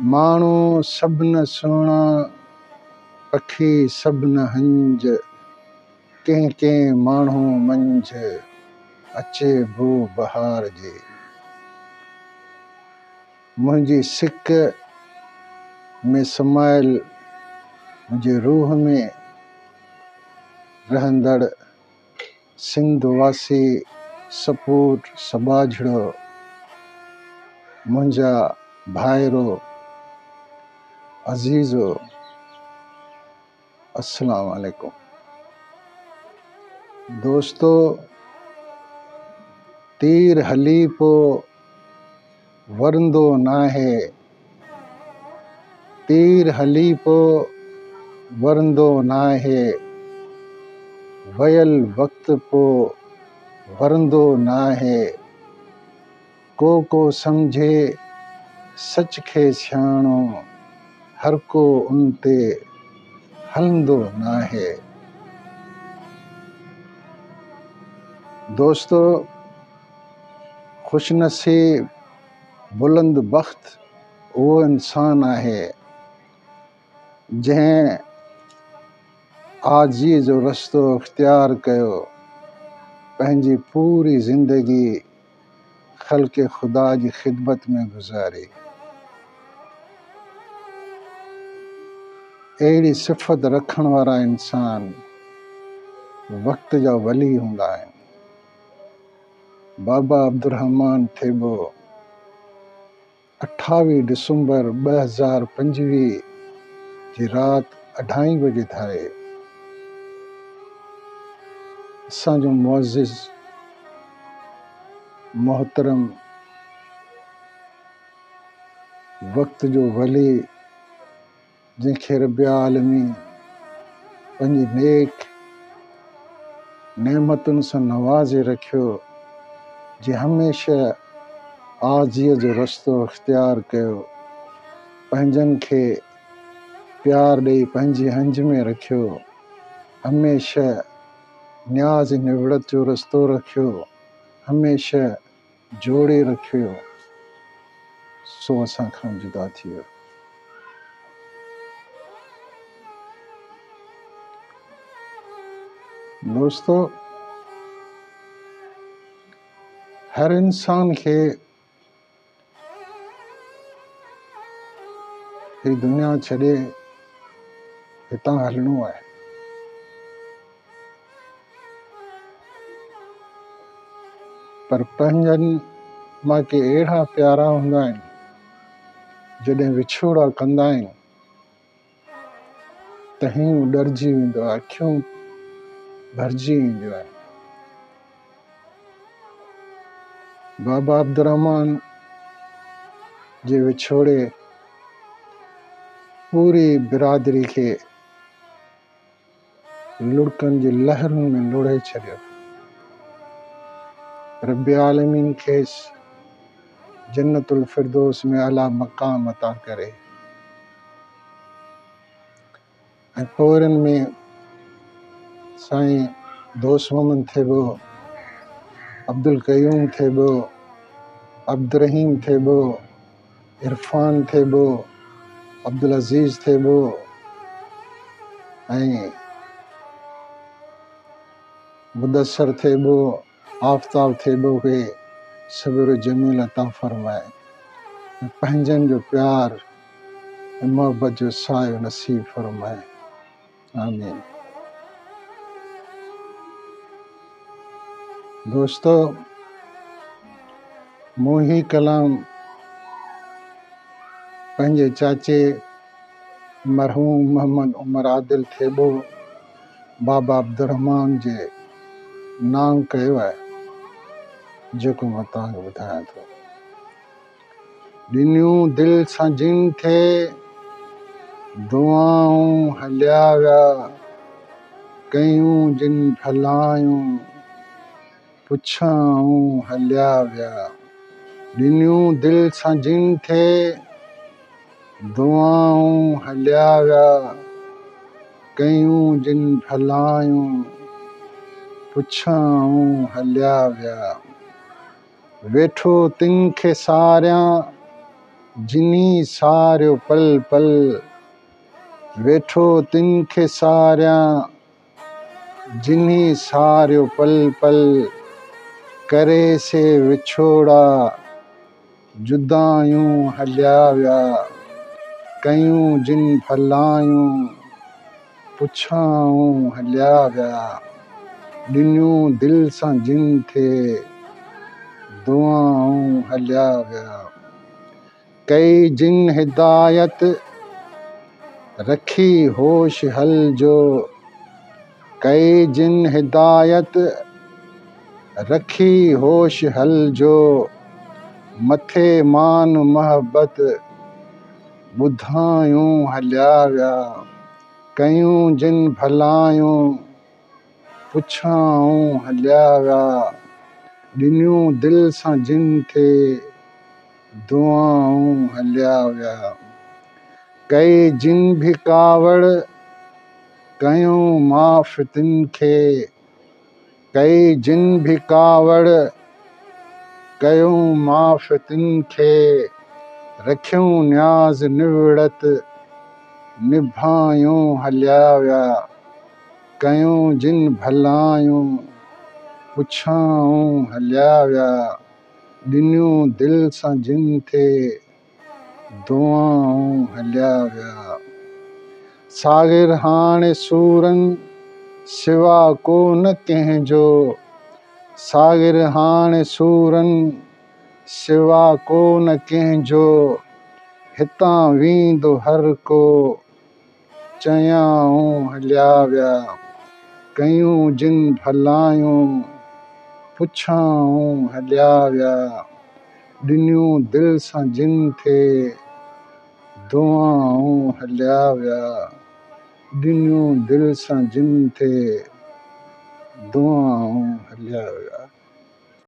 माण्हू सभु न सुहिणा पखी सभु न हंज कंहिं कंहिं माण्हू मंझ अचे बू बहार जे मुंहिंजी सिक में समायल मुंहिंजे रूह में रहंदड़ सिंध वासी सपूत सबाझड़ो मुंहिंजा भाइरो अज़ीज़ो अस्सलाम वालेकुम। दोस्तो, तीर हली पो वरंदो नाहे, तीर हली पो वरंदो नाहे, वयल वक्त पो वरंदो नाहे, को समझे सच खे सियाणो हर को उन ते हलंदो नाहे। दोस्तो, खुशनसीब बुलंद बख्त उहो इंसान आहे जंहिं आजी जो रस्तो इख्तियार कयो, पंहिंजी पूरी ज़िंदगी ख़ल्क़े ख़ुदा जी ख़िदमत में गुज़ारी। अहिड़ी सिफ़त रखण वारा इंसान वक़्त जा वली हूंदा आहिनि। बाबा अब्दुर्रहमान थेबो 28 दिसंबर 2025 जी राति 2:30 बजे थारे असांजो मुअज़्ज़िज़ मोहतरम वक़्त जो वली जंहिंखे रब आलमीन पंहिंजी नेक नेमतुनि सां नवाज़े रखियो, जे हमेशह आज़ीअ जो रस्तो इख्तियार कयो, पंहिंजनि खे प्यार ॾेई पंहिंजी हंज में रखियो, हमेशह न्याज़ निवड़त जो रस्तो रखियो, हमेशह जोड़े रखियो, सो असां खां जुदा थी वियो। दोस्तो, हर इंसान खे हीअ दुनिया छॾे हितां हलणो आहे, पर पंहिंजनि मां के अहिड़ा प्यारा हूंदा आहिनि जॾहिं विछोड़ा कंदा आहिनि त हीउ डरिजी वेंदो आहे, अखियूं भरिजी ईंदियूं आहिनि। बाबा अब्दुर्रहमान जे विछोड़े पूरी बिरादरी खे लुड़कनि जी लहरुनि में लुड़े छॾियो। रब आलमीन खेसि जन्नतुल फिरदौस में आला मक़ाम अता करे। ऐं पोरनि में साईं दोस्त मोहम्मद थेबो, अब्दुल क़यूम थेबो, अब्दुर्रहीम थेबो, इरफान थेबो, अब्दुल अज़ीज़ थेबो ऐं मुदस्सर थेबो, आफ़ताब थेबो खे सब्र जमील अता फ़रमाए, पंहिंजनि जो प्यार ऐं मोहब्बत जो सायो नसीब फ़रमाए। आमीन। दोस्तो, मूं ही कलाम पंहिंजे चाचे मरहूम मोहम्मद उमर आदिल थेबो बाबा अब्दुर्रहमान जे नाम कयो आहे, जेको मां तव्हांखे ॿुधायां थो। ॾिनियूं दिलि सां जिन थे दुआऊं हलिया विया, कयूं जिन भलायूं पुछाऊं हलिया विया। ॾिनियूं दिलि सां जिन थे दुआऊं हलिया विया, कयूं जिन भलायूं पुछाऊं हलिया विया। वेठो तिन खे सारियां जिनी सारियो पल पल वेठो तिन खे सारियां, जिनी सारियो पल पल करे से विछोड़ा, जुदायूं हलिया विया कयूं जिन भलायूं, पुछाऊं हलिया विया ॾिनियूं दिल सां जिन थे, दुआऊं हलिया विया। कई जिन हिदायत रखी होश हल जो, कई जिन हिदायत रखी होश हल जो, मथे मान मोहब्बत ॿुधायूं हलिया विया कयूं जिन भलायूं, पुछाऊं हलिया विया ॾिनियूं दिल सां जिन थे, दुआऊं हलिया विया। कई जिन भी कावड़ कयूं माफ़ तिन खे, कई जिन भी कावड़ कयूं माफ़ तिन खे, रखियूं न्याज़ निवड़त निभायूं हलिया विया कयूं जिन भलायूं, पुछाऊं हलिया विया ॾिनियूं दिल सां जिन थे, दुआऊं हलिया विया। सागिर हाणे सूरनि सिवा को न कंहिंजो, सागिर हाणे सूरनि सिवा को न कंहिंजो, हितां वेंदो हर को, चयाऊं हलिया विया कयूं जिन भलायूं, पुछाऊं हलिया विया ॾिनियूं दिल सां जिन थे, दुआऊं हलिया विया ॾिनियूं दिल सां जिन थे, दुआऊं हलिया विया।